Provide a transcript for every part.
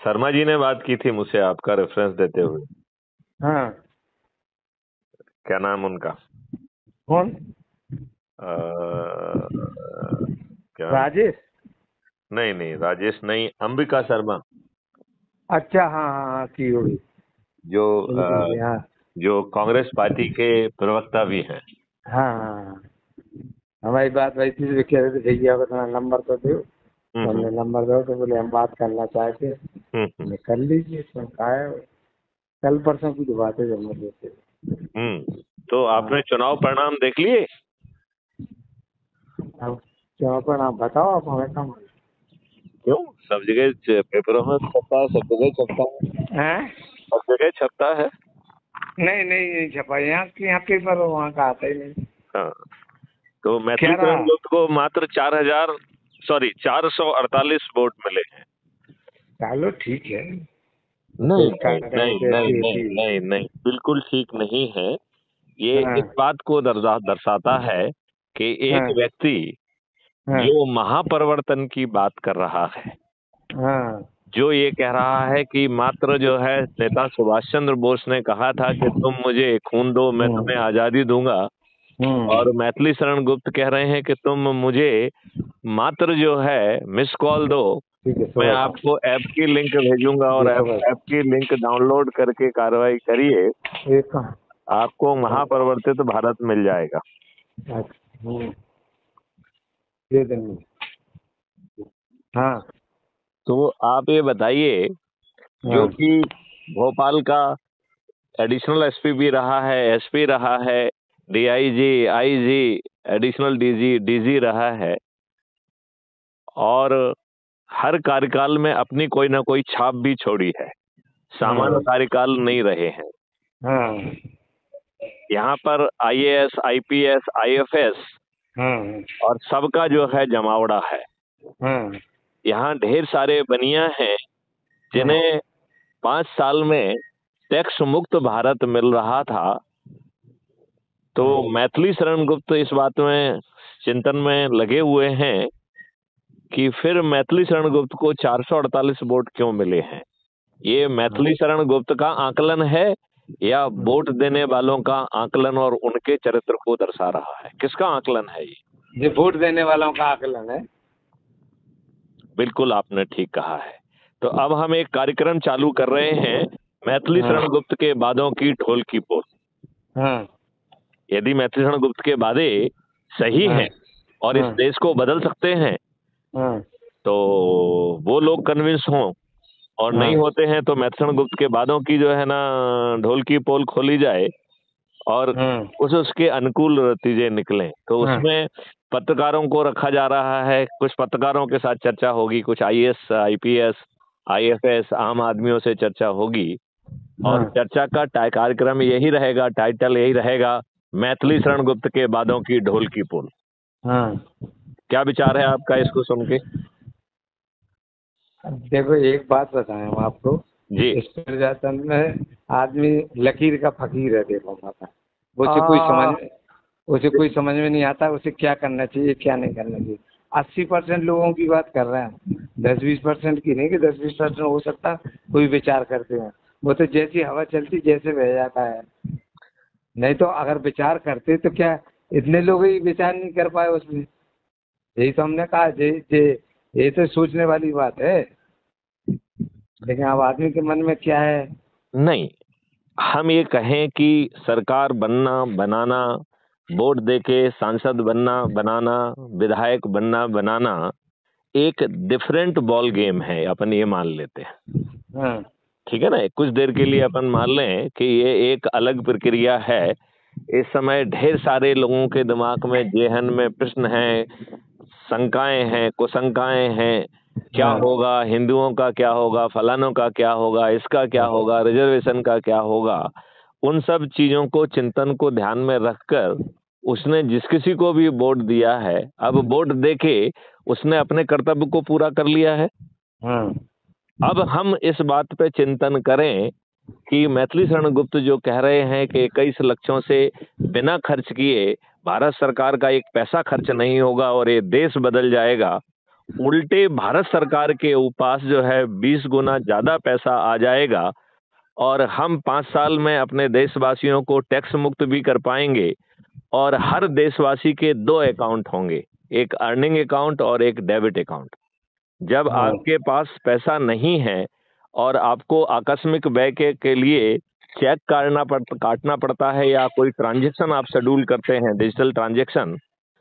शर्मा जी ने बात की थी मुझसे आपका रेफरेंस देते हुए। हाँ, क्या नाम उनका? कौन? अ, क्या? राजेश? नहीं नहीं, राजेश नहीं, अंबिका शर्मा। अच्छा, हाँ हाँ हाँ, की होगी। जो बिल्कुल, हाँ जो कांग्रेस पार्टी के प्रवक्ता भी हैं। हाँ हाँ हाँ। हमारी बात वही थी, कह रहे थे भैया को अपना नंबर तो दो। तो हम्म हमने नंबर दो तो बोले हम बात करना चाहते हैं। हम्म हमने कर लीजिए, तो कहा है, कल परसों की तो बात है जब मुझे से। तो हाँ, आपने चुनाव परिणाम देख लिए? अब क्या पर आप बताओ, आप हमें कम क्यों? सब जगह पेपरों में छपता है, सब जगह छपता है, हैं? सब जगह छपता है। नहीं नहीं नहीं छपा, यहाँ पेपर वहाँ का आता ही नहीं। हाँ, तो क्या मैथिली शरण रहा? गुप्त को मात्र 448 वोट मिले हैं। चलो ठीक है। नहीं कोई नहीं कार्यक्रम नहीं से नहीं ऐसी नहीं होती है। नहीं नहीं, बिल्कुल ठीक नहीं है। ये इस हाँ बात को दर्शाता है कि एक हाँ व्यक्ति हाँ जो महापरिवर्तन की बात कर रहा है, हाँ जो ये कह रहा है कि मात्र जो है नेता सुभाष चंद्र बोस ने कहा था कि तुम मुझे खून दो मैं हम्म तुम्हें आजादी दूंगा, हम्म। और मैथिली शरण गुप्त कह रहे हैं कि तुम मुझे मात्र जो है मिस कॉल दो, ठीक है, मैं सुबह का। आपको ऐप की लिंक भेजूंगा और ये ऐप सुबह ऐप की लिंक डाउनलोड करके कार्रवाई करिए, एक कहाँ? आपको महापरिवर्तित भारत मिल जाएगा। अच्छा, दे देंगे। हाँ तो आप ये बताइए, जो हाँ कि भोपाल का एडिशनल एसपी भी रहा है, एसपी रहा है, DIG, IG, additional DG, DG रहा है, और हर कार्यकाल में अपनी कोई ना कोई छाप भी छोड़ी है, सामान्य हाँ कार्यकाल नहीं रहे हैं। हाँ यहाँ पर आईएएस, आईपीएस, आईएफएस हाँ और सबका जो है जमावड़ा है। हाँ यहाँ ढेर सारे बनिया हैं हाँ जिन्हें 5 साल में टैक्स मुक्त भारत मिल रहा था। तो हाँ। मैथिली शरण गुप्त इस बात में चिंतन में लगे हुए हैं कि फिर मैथिली शरण गुप्त को 448 वोट क्यों मिले हैं। ये मैथिली शरण गुप्त का आकलन है या वोट देने वालों का आकलन और उनके चरित्र को दर्शा रहा है? किसका आकलन है ये? वोट देने वालों का आकलन है। बिल्कुल आपने ठीक कहा है। तो अब हम एक कार्यक्रम चालू कर रहे हैं, मैथिली हाँ शरण गुप्त के बादों की ढोल की पोल। हाँ यदि मैथिली शरण गुप्त के बादे सही हाँ हैं और इस हाँ देश को बदल सकते हैं, हाँ तो वो लोग कन्विंस हों, और हाँ नहीं होते हैं तो मैथिली शरण गुप्त के बादों की जो है ना ढोल की पोल खोली जाए और हाँ उसके अनुकूल नतीजे निकलें। तो हाँ उसमें पत्रकारों को रखा जा रहा है, कुछ पत्रकारों के साथ चर्चा होगी, कुछ आईएएस, आईपीएस, आईएफएस आम आदमियों से चर्चा होगी, और हाँ चर्चा का कार्यक्रम यही रहेगा, टाइटल यही रहेगा, मैथिली शरण गुप्त के बादों की ढोल की पोल। हाँ। क्या विचार है आपका इसको सुन के? देखो, एक बात बताएं हम आपको। जी। इस प्रजातंत्र में आदमी लकीर का फकीर है। देखो माता, उसे कोई आ, समझ उसे कोई समझ में नहीं आता उसे क्या करना चाहिए क्या नहीं करना चाहिए। 80% लोगों की बात कर रहे हैं, 10-20% की नहीं कि 10-20% हो सकता कोई विचार करते हैं। वो तो जैसी हवा चलती जैसे बह जाता है। नहीं तो अगर विचार करते तो क्या इतने लोग ही विचार नहीं कर पाए उसमें। यही तो हमने कहा, ये तो सोचने वाली बात है। लेकिन अब आदमी के मन में क्या है? नहीं, हम ये कहें कि सरकार बनना बनाना, वोट देके सांसद बनना बनाना, विधायक बनना बनाना एक डिफरेंट बॉल गेम है, अपन ये मान लेते हैं। हाँ ठीक है ना, कुछ देर के लिए अपन मान लें कि ये एक अलग प्रक्रिया है। इस समय ढेर सारे लोगों के दिमाग में, जेहन में प्रश्न हैं, शंकाएं हैं, कुशंकाएं हैं। क्या हाँ होगा, हिंदुओं का क्या होगा, फलानों का क्या होगा, इसका क्या होगा, रिजर्वेशन का क्या होगा। उन सब चीजों को, चिंतन को ध्यान में रखकर उसने जिस किसी को भी वोट दिया है, अब वोट देके उसने अपने कर्तव्य को पूरा कर लिया है। हाँ अब हम इस बात पे चिंतन करें कि मैथिली शरण गुप्त जो कह रहे हैं कि 21 लक्षों से बिना खर्च किए भारत सरकार का एक पैसा खर्च नहीं होगा और ये देश बदल जाएगा, उल्टे भारत सरकार के पास जो है 20 गुना ज्यादा पैसा आ जाएगा और हम 5 साल में अपने देशवासियों को टैक्स मुक्त भी कर पाएंगे। और हर देशवासी के 2 अकाउंट होंगे, एक अर्निंग अकाउंट और एक डेबिट अकाउंट। जब आपके पास पैसा नहीं है और आपको आकस्मिक व्यय के लिए चेक काटना पड़ता है या कोई ट्रांजैक्शन आप शेड्यूल करते हैं, डिजिटल ट्रांजैक्शन,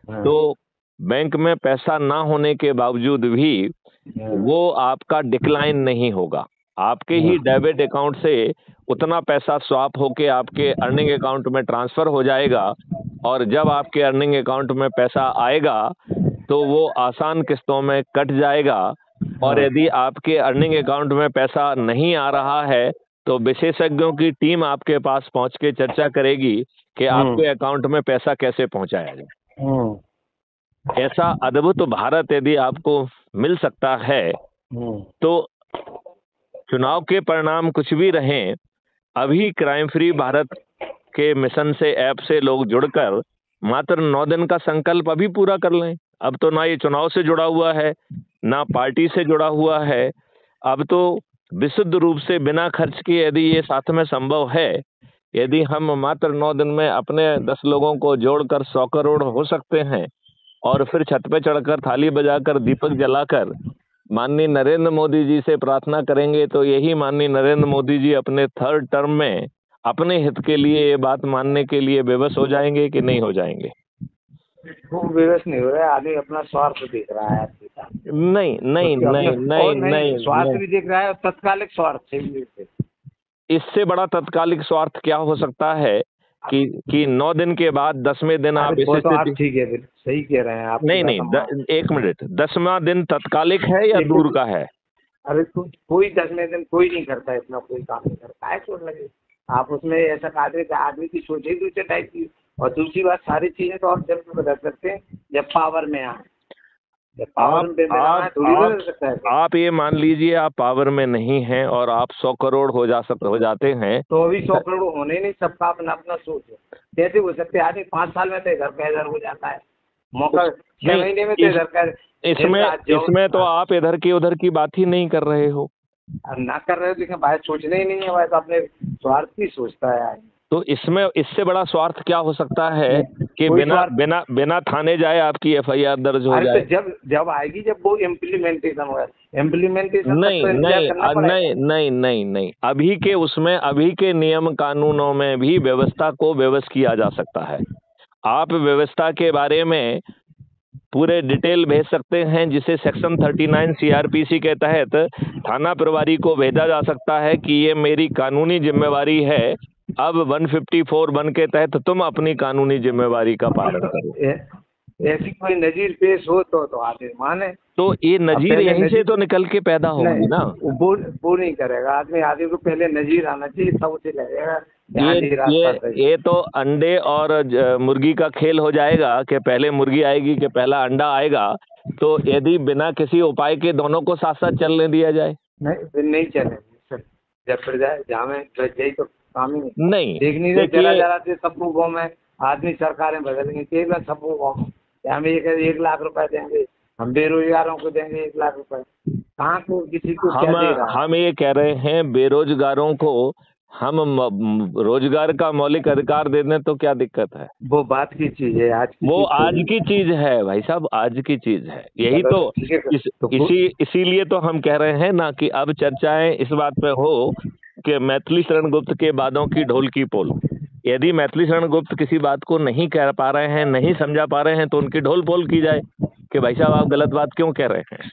तो बैंक में पैसा ना होने के बावजूद भी वो आपका डिक्लाइन नहीं होगा। आपके ही डेबिट अकाउंट से उतना पैसा स्वैप होके आपके अर्निंग अकाउंट में ट्रांसफर हो जाएगा और जब आपके अर्निंग अकाउंट में पैसा आएगा तो वो आसान किस्तों में कट जाएगा। और यदि आपके अर्निंग अकाउंट में पैसा नहीं आ रहा है तो विशेषज्ञों की टीम आपके पास पहुंच के चर्चा करेगी कि आपके अकाउंट में पैसा कैसे पहुंचाया जाए। ऐसा अद्भुत भारत यदि आपको मिल सकता है तो चुनाव के परिणाम कुछ भी रहें, अभी क्राइम फ्री भारत के मिशन से, ऐप से लोग जुड़कर मात्र 9 दिन का संकल्प अभी पूरा कर लें। अब तो ना ये चुनाव से जुड़ा हुआ है, ना पार्टी से जुड़ा हुआ है। अब तो विशुद्ध रूप से बिना खर्च किए यदि ये साथ में संभव है, यदि हम मात्र 9 दिन में अपने 10 लोगों को जोड़कर 100 करोड़ हो सकते हैं और फिर छत पे चढ़कर थाली बजाकर दीपक जलाकर माननीय नरेंद्र मोदी जी से प्रार्थना करेंगे तो यही माननीय नरेंद्र मोदी जी अपने 3rd टर्म में अपने हित के लिए ये बात मानने के लिए विवश हो जाएंगे कि नहीं हो जाएंगे? वो विवश नहीं हो रहा है, आदमी अपना स्वार्थ देख रहा है आपके साथ। नहीं नहीं नहीं नहीं नहीं, स्वार्थ भी देख रहा है और तत्कालिक स्वार्थ से। इससे बड़ा तत्कालिक स्वार्थ क्या हो सकता है कि 9 दिन के बाद 10वें दिन आप इस स्थिति, ठीक है, सही कह रहे हैं आप। नहीं, 1 मिनट, 10वां दिन तत्कालिक है या दूर का है? अरे कोई 10वें दिन कोई नहीं करता, इतना कोई काम नहीं करता है। छोड़ लगे आप उसमें ऐसा आदमी की सोच ही दूसरे टाइप की। और दूसरी बात, सारी चीजें तो आप जब बदल सकते हैं जब पावर में आए। आप ये मान लीजिए आप पावर में नहीं हैं और आप 100 करोड़ हो जाते हैं तो अभी 100 करोड़ होने नहीं, सबका अपना अपना सोच है। कैसे हो सकते हैं? आदमी 5 साल में तो इधर का इधर हो जाता है, मौका 6 महीने में तो इधर का। इसमें तो आप इधर की उधर की बात ही नहीं कर रहे हो। ना कर रहे हो, लेकिन बाहर सोचना ही नहीं है, वैसे अपने स्वार्थ की सोचता है। तो इससे बड़ा स्वार्थ क्या हो सकता है कि बिना थाने जाए आपकी FIR दर्ज हो जाए? तो जब आएगी, जब वो इम्प्लीमेंटेशन होगा। इम्प्लीमेंटेशन नहीं, अभी के नियम कानूनों में भी व्यवस्था को व्यवस्थ किया जा सकता है। आप व्यवस्था के बारे में पूरे डिटेल भेज सकते हैं, जिसे सेक्शन 39 CRPC के तहत थाना प्रभारी को भेजा जा सकता है कि ये मेरी कानूनी जिम्मेवारी है। अब 154(1) के तहत तुम अपनी कानूनी जिम्मेवारी का पालन करो। ऐसी कोई नजीर पेश हो तो आदमी माने। तो ये नजीर यहीं से तो निकल के पैदा होगी ना। वो नहीं करेगा आदमी को पहले नजीर आना चाहिए, तब उसे लगेगा ये तो अंडे और मुर्गी का खेल हो जाएगा कि पहले मुर्गी आएगी कि पहला अंडा आएगा। तो यदि बिना किसी उपाय के दोनों को साथ साथ चलने दिया जाए, नहीं चलेंगे। जब फिर जाए जहाँ में जाए तो काम ही नहीं। देखनी से चला सबको गाँव में आदमी सरकारें बदलेंगे, केवल सबको गाँव में हमें 1 लाख रुपए देंगे, हम बेरोजगारों को देंगे 1 लाख रुपए। कहाँ को किसी को क्या दे रहा है? हम ये कह रहे हैं बेरोजगारों को हम रोजगार का मौलिक अधिकार दे दें तो क्या दिक्कत है? वो बात की चीज है, आज की चीज है भाई साहब, आज की चीज है। यही तो इसीलिए तो हम कह रहे हैं ना कि अब चर्चाएं इस बात पे हो कि मैथिली शरण गुप्त के बातों की ढोल की पोल। यदि मैथिली शरण गुप्त किसी बात को नहीं कह पा रहे हैं, नहीं समझा पा रहे हैं, तो उनकी ढोल पोल की जाए कि भाई साहब आप गलत बात क्यों कह रहे हैं।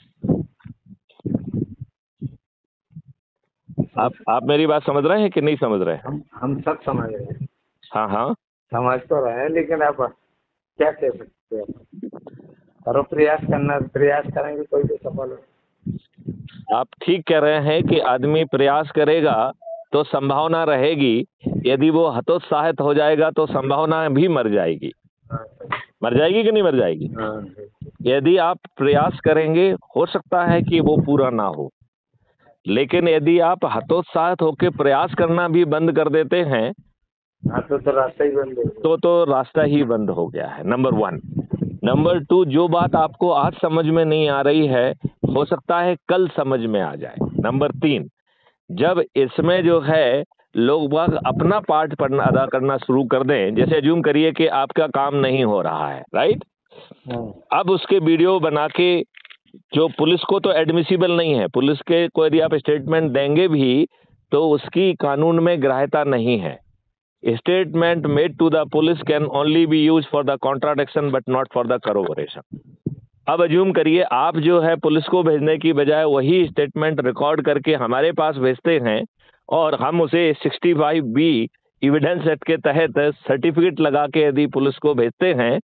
आप मेरी बात समझ रहे हैं कि नहीं समझ रहे हैं? हम सब समझ रहे हैं। हाँ समझ तो रहे हैं, लेकिन आप क्या कह सकते हैं? करो, प्रयास करेंगे कोई भी सफल हो। आप ठीक कह रहे हैं कि आदमी प्रयास करेगा तो संभावना रहेगी। यदि वो हतोत्साहित हो जाएगा तो संभावना भी मर जाएगी। मर जाएगी कि नहीं मर जाएगी? यदि आप प्रयास करेंगे हो सकता है कि वो पूरा ना हो, लेकिन यदि आप हतोत्साहित होकर प्रयास करना भी बंद कर देते हैं तो रास्ता ही बंद हो गया। तो रास्ता ही बंद हो गया है। नंबर 1। नंबर 2, जो बात आपको आज समझ में नहीं आ रही है, हो सकता है कल समझ में आ जाए। नंबर 3, जब इसमें जो है लोग बाग अपना पार्ट पढ़ना अदा करना शुरू कर दें, जैसे अज्यूम करिए कि आपका काम नहीं हो रहा है, राइट? अब उसके वीडियो बना के, जो पुलिस को तो एडमिसिबल नहीं है, पुलिस के को यदि आप स्टेटमेंट देंगे भी तो उसकी कानून में ग्राह्यता नहीं है। Statement made to the police can only be use for the contradiction but not for the corroboration. अब अज्यूम करिए आप जो है पुलिस को भेजने की बजाय वही स्टेटमेंट रिकॉर्ड करके हमारे पास भेजते हैं और हम उसे 65B एविडेंस एक्ट के तहत सर्टिफिकेट लगा के यदि पुलिस को भेजते हैं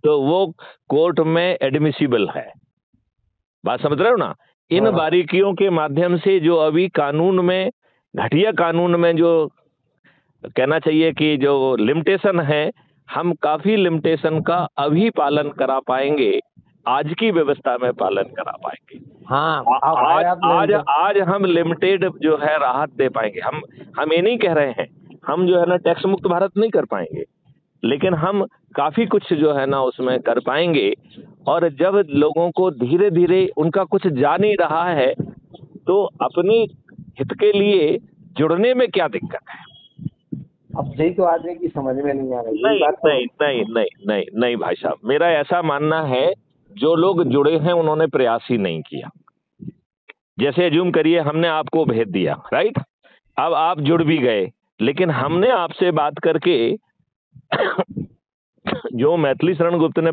तो वो कोर्ट में एडमिसिबल है। बात समझ रहे हो ना? इन बारीकियों के माध्यम से जो अभी कानून में, घटिया कानून में जो कहना चाहिए कि जो लिमिटेशन है, हम काफी लिमिटेशन का अभी पालन करा पाएंगे, आज की व्यवस्था में पालन करा पाएंगे। हाँ, आज हम लिमिटेड जो है राहत दे पाएंगे। हम ये नहीं कह रहे हैं हम जो है ना टैक्स मुक्त भारत नहीं कर पाएंगे, लेकिन हम काफी कुछ जो है ना उसमें कर पाएंगे। और जब लोगों को धीरे धीरे उनका कुछ जा नहीं रहा है तो अपने हित के लिए जुड़ने में क्या दिक्कत है? अब यही तो आदमी की समझ में नहीं आ रही। नहीं भाई साहब, मेरा ऐसा मानना है जो लोग जुड़े हैं उन्होंने प्रयास ही नहीं किया। जैसे अज्यूम करिए हमने आपको भेज दिया, राइट? अब आप जुड़ भी गए, लेकिन हमने आपसे बात करके जो मैथिली शरण गुप्त ने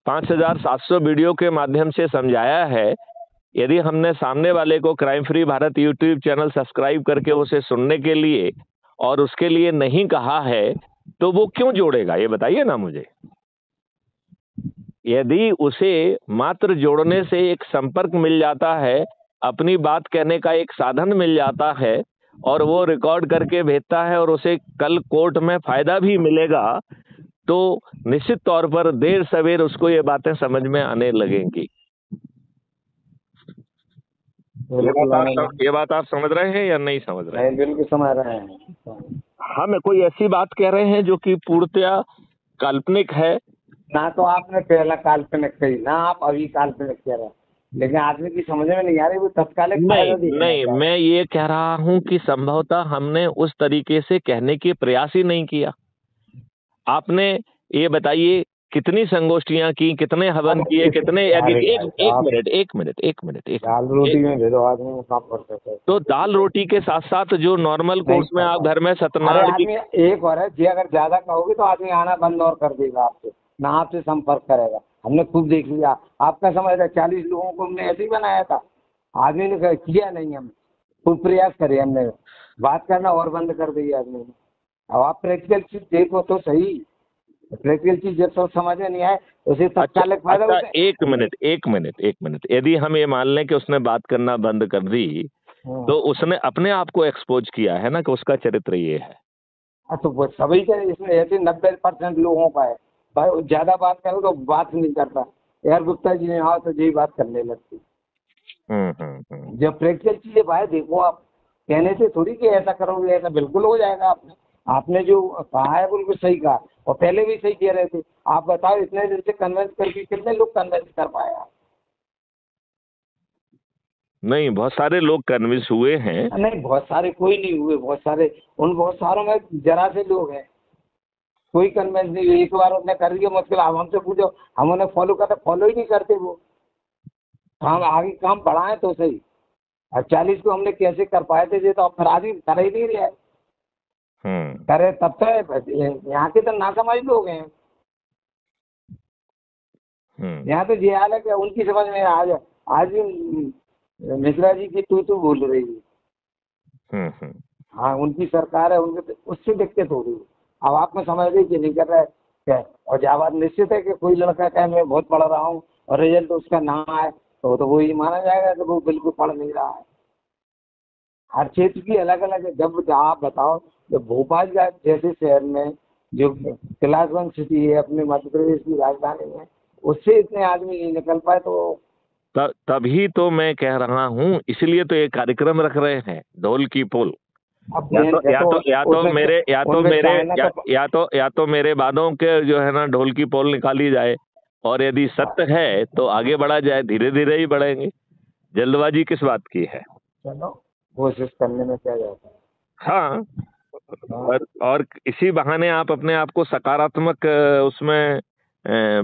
5,700 वीडियो के माध्यम से समझाया है, यदि हमने सामने वाले को crime free Bharat YouTube channel subscribe करके उसे सुनने के लिए और उसके लिए नहीं कहा है तो वो क्यों जोड़ेगा, ये बताइए ना मुझे। यदि उसे मात्र जोड़ने से एक संपर्क मिल जाता है, अपनी बात कहने का एक साधन मिल जाता है और वो रिकॉर्ड करके भेजता है और उसे कल कोर्ट में फायदा भी मिलेगा, तो निश्चित तौर पर देर सवेर उसको ये बातें समझ में आने लगेंगी। ये बात आप समझ रहे हैं या नहीं समझ रहे हैं? बिल्कुल समझ रहे हैं। हम कोई ऐसी बात कह रहे हैं जो कि पूर्णतया काल्पनिक है ना, तो आपने पहला काल्पनिक कही ना, आप अभी काल्पनिक कह रहे हैं, लेकिन आदमी की समझ में नहीं आ रही वो तत्कालिक। नहीं, मैं ये कह रहा हूं कि संभवतः हमने उस तरीके से कहने की प्रयास ही नहीं किया। आपने ये बताइए कितनी संगोष्ठियां की, कितने हवन किए, कितने एक मिनट दाल रोटी में दे दो आदमी को काम कर सकते हैं। तो दाल रोटी के साथ साथ जो नॉर्मल कोर्स में आप घर में सत्यनारायण की एक और है जी, अगर ज्यादा कहोगे तो आदमी आना बंद और कर देगा आपसे, ना आपसे संपर्क करेगा। हमने खुद देख लिया, आपका समझ है 40 लोगों को हमने ऐसे ही बनाया था, आदमी ने किया नहीं, हम खूब प्रयास करे, हमने बात करना और बंद कर दी आदमी ने। अब आप प्रैक्टिकल चीज देखो तो सही, प्रैक्टिकल चीज जब तक समझ में नहीं आए उसे तत्कालिक फायदा। एक मिनट, यदि हम ये मान लें कि उसने बात करना बंद कर दी तो उसने अपने आप को एक्सपोज किया है ना कि उसका चरित्र ये है। तो वो सभी का इसमें ऐसे 90% लोगों का है भाई, ज्यादा बात करो तो बात नहीं करता यार, गुप्ता जी ने आओ तो यही बात करने लगती। जब प्रैक्टिकल चीजें भाई देखो, आप कहने से थोड़ी कि ऐसा करोगे ऐसा बिल्कुल हो जाएगा। आपने जो कहा है बिल्कुल सही कहा, और पहले भी सही कह रहे थे। आप बताओ इतने दिन से कन्वेंस करके कितने लोग कन्वेंस कर पाए आप? नहीं, बहुत सारे लोग कन्विंस हुए हैं। नहीं, बहुत सारे कोई नहीं हुए, बहुत सारे, उन बहुत सारों में जरा से लोग हैं, कोई कन्वेंस नहीं हुई। एक बार उन्होंने कर दिया मुश्किल, आप हमसे पूछो, हम उन्हें फॉलो करते, फॉलो ही नहीं करते वो। हम आगे काम बढ़ाएं तो सही। और 40 को हमने कैसे कर पाए थे, तो फिर आदमी कर ही नहीं रहा है। करे तब तो यहाँ के तो नासमझ लोग हैं। यहाँ तो ये हाल है कि उनकी समझ में आज भी मिश्रा जी की तू बोल रही है। हाँ, उनकी सरकार है, उनके उससे दिक्कत हो रही है। अब आप में समझ रही कि नहीं कर रहा है क्या? और जब बात निश्चित है कि कोई लड़का कहे मैं बहुत पढ़ रहा हूँ और रिजल्ट उसका ना आए तो वो ये माना जाएगा कि वो बिल्कुल पढ़ नहीं रहा है। हर क्षेत्र की अलग अलग है। जब आप बताओ, जब भोपाल जैसे शहर में जो क्लास 1 सिटी है अपने मध्य प्रदेश की राजधानी है, उससे इतने आदमी नहीं निकल पाए, तो तभी तो मैं कह रहा हूँ, इसलिए तो ये कार्यक्रम रख रहे हैं ढोल की पोल। या तो मेरे बातों के जो है ना ढोल की पोल निकाली जाए और यदि सत्य है तो आगे बढ़ा जाए, धीरे धीरे ही बढ़ेंगे, जल्दबाजी किस बात की है। चलो कोशिश करने में क्या जाता है। हाँ, और इसी बहाने आप अपने आप को सकारात्मक उसमें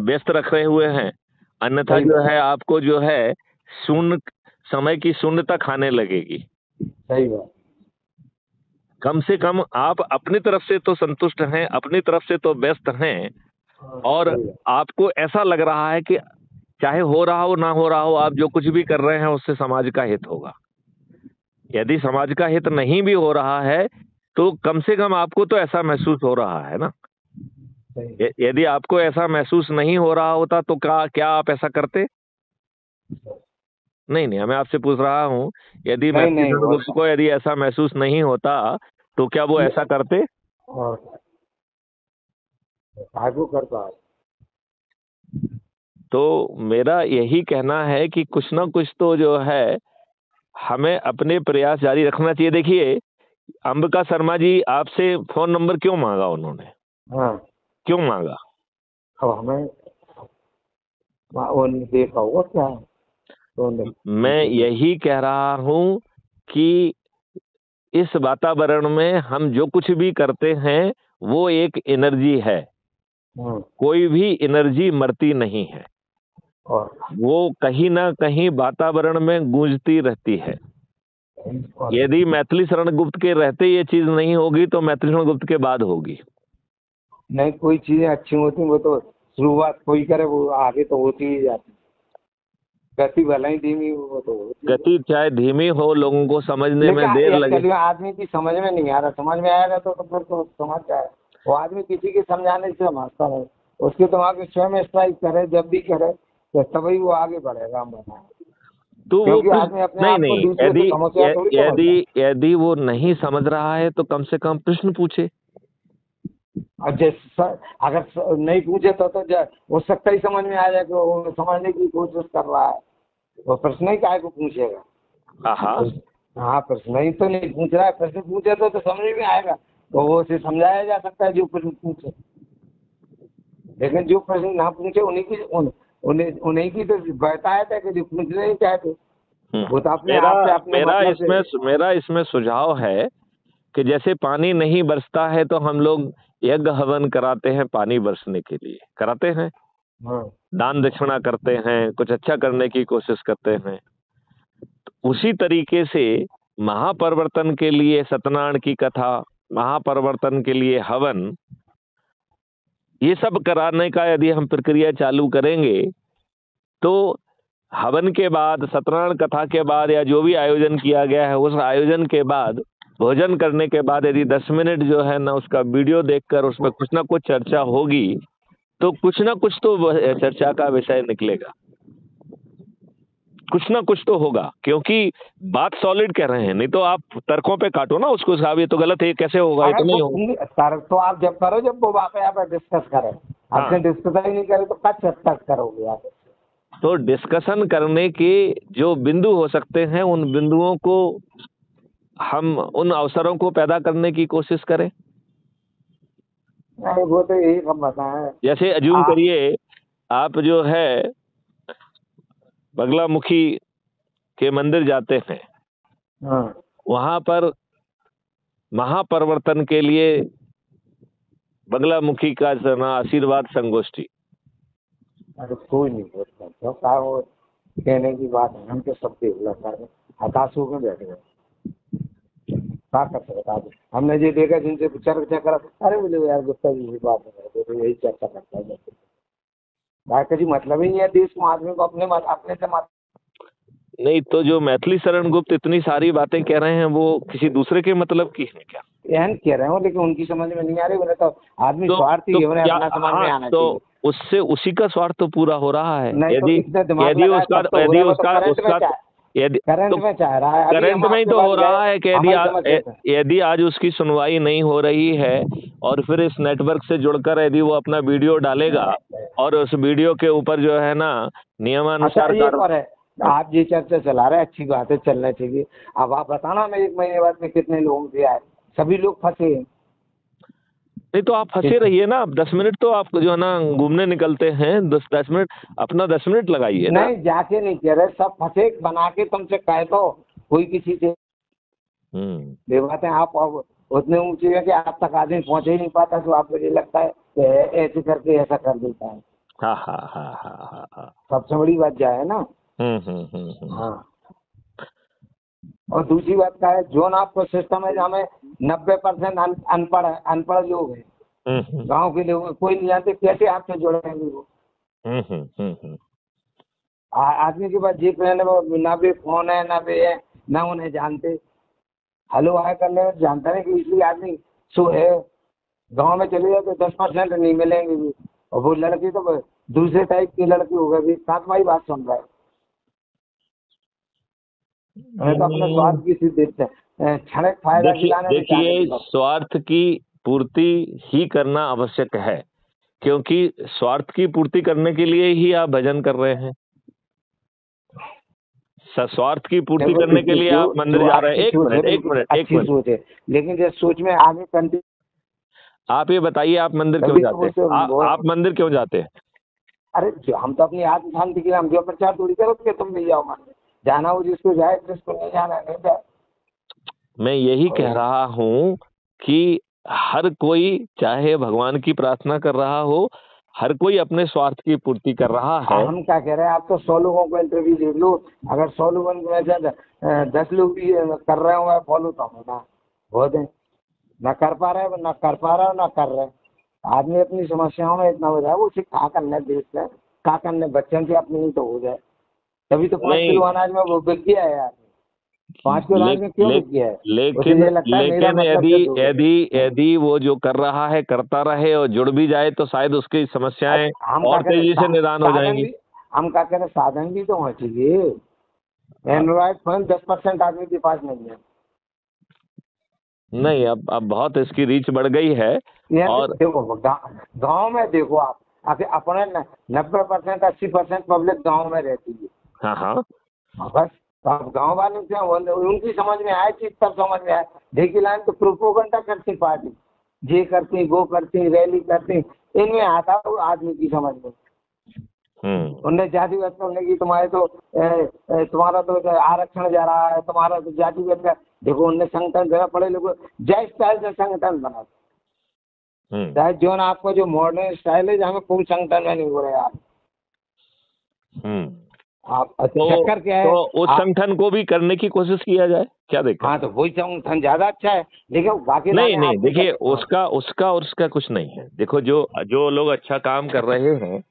व्यस्त रख रहे हुए हैं, अन्यथा जो है आपको जो है शून्य समय की शून्यता खाने लगेगी। सही बात। कम से कम आप अपनी तरफ से तो संतुष्ट हैं, अपनी तरफ से तो व्यस्त हैं, और आपको ऐसा लग रहा है कि चाहे हो रहा हो ना हो रहा हो, आप जो कुछ भी कर रहे हैं उससे समाज का हित होगा। यदि समाज का हित नहीं भी हो रहा है तो कम से कम आपको तो ऐसा महसूस हो रहा है ना। यदि आपको ऐसा महसूस नहीं हो रहा होता तो क्या आप ऐसा करते? नहीं, मैं आपसे पूछ रहा हूँ, यदि मैथिली गुप्त को यदि ऐसा महसूस नहीं होता तो क्या वो ऐसा करते? करता। तो मेरा यही कहना है कि कुछ ना कुछ तो जो है हमें अपने प्रयास जारी रखना चाहिए। देखिए, अंबिका शर्मा जी आपसे फोन नंबर क्यों मांगा उन्होंने? हाँ, क्यों मांगा? हमें देखा होगा क्या? तो मैं यही कह रहा हूं कि इस वातावरण में हम जो कुछ भी करते हैं वो एक एनर्जी है, कोई भी एनर्जी मरती नहीं है, वो कहीं ना कहीं वातावरण में गूंजती रहती है। यदि मैथिली शरण गुप्त के रहते ये चीज नहीं होगी तो मैथिली शरण गुप्त के बाद होगी। नहीं, कोई चीजें अच्छी होती वो तो शुरुआत कोई करे वो आगे तो होती ही जाती। गति भले ही धीमी वो तो होती। गति चाहे धीमी हो, लोगों को समझने में देर लगे। आदमी की समझ में नहीं आ रहा, समझ में आएगा तो फिर तो समझ जाए। वो आदमी किसी के समझाने से समझता नहीं, उसके दिमाग में स्वयं स्ट्राइक करे, जब भी करे तो तभी वो आगे बढ़ेगा। हम बताएं तो वो नहीं, यदि वो नहीं समझ रहा है तो कम से कम प्रश्न पूछे। अगर नहीं पूछे तो वो सकता ही समझ में आ जाए कि वो समझने की कोशिश कर रहा है, वो प्रश्न ही काहे को पूछेगा। हाँ, प्रश्न ही तो नहीं पूछ रहा है, प्रश्न पूछे तो समझ में आएगा, तो वो उसे समझाया जा सकता है जो प्रश्न पूछे। लेकिन जो प्रश्न ना पूछे उन्हीं की तो बताया था कि जो पूछना ही चाहते वो तो अपने आप से अपने मेरा इसमें सुझाव है कि जैसे पानी नहीं बरसता है तो हम लोग यज्ञ हवन कराते हैं, पानी बरसने के लिए कराते हैं। दान दक्षिणा करते हैं, कुछ अच्छा करने की कोशिश करते हैं। तो उसी तरीके से महापरिवर्तन के लिए सत्यनारायण की कथा, महापरिवर्तन के लिए हवन, ये सब कराने का यदि हम प्रक्रिया चालू करेंगे तो हवन के बाद, सत्यनारायण कथा के बाद या जो भी आयोजन किया गया है उस आयोजन के बाद, भोजन करने के बाद यदि 10 मिनट जो है ना उसका वीडियो देखकर उस पर कुछ ना कुछ चर्चा होगी तो कुछ ना कुछ तो चर्चा का विषय निकलेगा, कुछ ना कुछ तो होगा। क्योंकि बात सॉलिड कह रहे हैं, नहीं तो आप तर्कों पे काटो ना उसको, साहब ये तो गलत है, कैसे होगा, ये तो नहीं होगा। तर्क तो आप जब करो जब वो यहाँ पे डिस्कस करें, आपने डिस्कस ही नहीं करे तो कब तक करोगे आप? तो डिस्कशन करने के जो बिंदु हो सकते हैं उन बिंदुओं को हम, उन अवसरों को पैदा करने की कोशिश करें। नहीं, वो तो यही हम बताएं। जैसे अज्यूम करिए आप जो है बगलामुखी के मंदिर जाते हैं, वहां पर महापरिवर्तन के लिए बगलामुखी का आशीर्वाद संगोष्ठी। अरे कोई नहीं बोलता, वो कहने की बात है, हम तो सब हताश होकर बैठ गए। क्या कर सकते हमने ये देखा जिनसे चर्चा करा, अरे बोले यार गुप्ता जी यही बात है, तो यही चर्चा करता है। बात का मतलब ही नहीं है देश को, आदमी को अपने से मत नहीं। तो जो मैथिली शरण गुप्त इतनी सारी बातें कह रहे हैं वो किसी दूसरे के मतलब की है क्या? यह कह रहे हो, लेकिन उनकी समझ में नहीं आ रही। बोले तो आदमी स्वार्थी है, उन्हें अपना समझ में आना चाहिए। उससे उसी का स्वार्थ तो पूरा हो रहा है। करंट में ही तो हो रहा है कि यदि आज उसकी सुनवाई नहीं हो रही है और फिर इस नेटवर्क से जुड़कर यदि वो अपना वीडियो डालेगा और उस वीडियो के ऊपर जो है ना नियमानुसार आप ये चर्चा चला रहे हैं, अच्छी बात है, चलना चाहिए। अब आप बताना मैं 1 महीने बाद में कितने लोग भी आए, सभी लोग फंसे हैं। नहीं तो आप फंसे रहिए ना, 10 मिनट तो आप जो है ना घूमने निकलते हैं, 10 मिनट अपना 10 मिनट लगाइए ना। नहीं जाके नहीं कह रहे, सब फंसे बना के तुमसे कहे तो कोई किसी से ये बात है। आप अब उतने ऊंचे है कि आप तक आदमी पहुंच ही नहीं पाता, तो आपको ये लगता है कि ऐसे करके ऐसा कर देता है। हाँ हाँ हाँ हाँ हाँ हाँ। सबसे बड़ी बात क्या है ना। हाँ, और दूसरी बात क्या है, जो ना आपको सिस्टम है, हमें 90% अनपढ़ लोग हैं, गांव के लोग कोई नहीं जानते, कैसे आपसे जुड़ेंगे वो। आदमी के पास जीप रहने में ना भी फोन है ना भी है, ना उन्हें जानते। हेलो हाय करने में जानता नहीं कि इसलिए आदमी सो है। गांव में चले जाओ तो 10% नहीं मिलेंगे भी, और वो लड़की तो दूसरे टाइप की लड़की हो गई, साथ में ही बात सुन रहा है। हमें तो अपने स्वार्थ की सिद्धि क्षणिक फायदा दिलाने में देखिए, चाहते। स्वार्थ की पूर्ति ही करना आवश्यक है, क्योंकि स्वार्थ की पूर्ति करने के लिए ही आप भजन कर रहे हैं। स्वार्थ की पूर्ति करने के लिए आप मंदिर जा रहे हैं। एक मिनट अच्छी सोच है, लेकिन जब सोच में आगे कंटिन्यू। आप ये बताइए, आप मंदिर क्यों जाते हैं? आप मंदिर क्यों जाते हैं? अरे हम तो अपनी आत्म शांति के लिए, हम जो प्रचार थोड़ी करोगे तुम भी जाओ मंदिर, जाना हो जिसको जाए, जिसको नहीं जाना नहीं जाए। मैं यही कह रहा हूँ कि हर कोई चाहे भगवान की प्रार्थना कर रहा हो, हर कोई अपने स्वार्थ की पूर्ति कर रहा है। हम क्या कह रहे हैं, आप तो 100 लोगों को इंटरव्यू दे लो, अगर 100 लोगों में से 10 लोग भी कर रहे हो फॉलो, तो होना बहुत है। न कर पा रहे, न कर पा रहा, न कर रहे। आदमी अपनी समस्याओं में इतना हो जाए, वो उसे क्या करना देश से, क्या करने बच्चों से अपनी ही तो हो जाए। तभी तो 5 किलो अनाज में वो बिक गया है यार। 5 किलो अनाज में क्यों बिक गया है? लेकिन यदि वो जो कर रहा है करता रहे और जुड़ भी जाए, तो शायद उसकी समस्याएं और तेजी से निदान हो जाएंगी। हम क्या कह रहे, साधन भी तो होना चाहिए। एंड्रॉइड फोन 10% आदमी के पास नहीं है। नहीं, अब बहुत इसकी रीच बढ़ गई है। और देखो गांव में देखो आप, अपने 90% 80% पब्लिक गांव में रहती है। हाँ हाँ, बस अब गांव वाले क्या, उनकी समझ में आए चीज तब समझ में आए। देखी लाइन तो प्रोपोगंडा करती पार्टी, ये करती वो करती रैली करती, इनमें आता वो आदमी की समझ में। उनने जातिगत करने की, तुम्हारा तो आरक्षण जा रहा है, तुम्हारा तो जातिगत का। देखो उनने संगठन जगह पड़े लोग जय स्टाइल से संगठन बना, चाहे जो ना आपको जो मॉडर्न स्टाइल है, जहाँ कोई संगठन में नहीं हो रहे आप। आप चक्कर क्या है, तो उस संगठन को भी करने की कोशिश किया जाए, क्या देखा? हाँ तो वही संगठन ज्यादा अच्छा है, लेकिन बाकी नहीं देखिए, उसका कुछ नहीं है। देखो जो लोग अच्छा काम कर रहे हैं।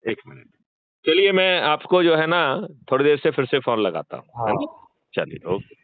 एक मिनट, चलिए मैं आपको जो है ना थोड़ी देर से फिर से फोन लगाता हूँ, है ना? चलिए, ओके।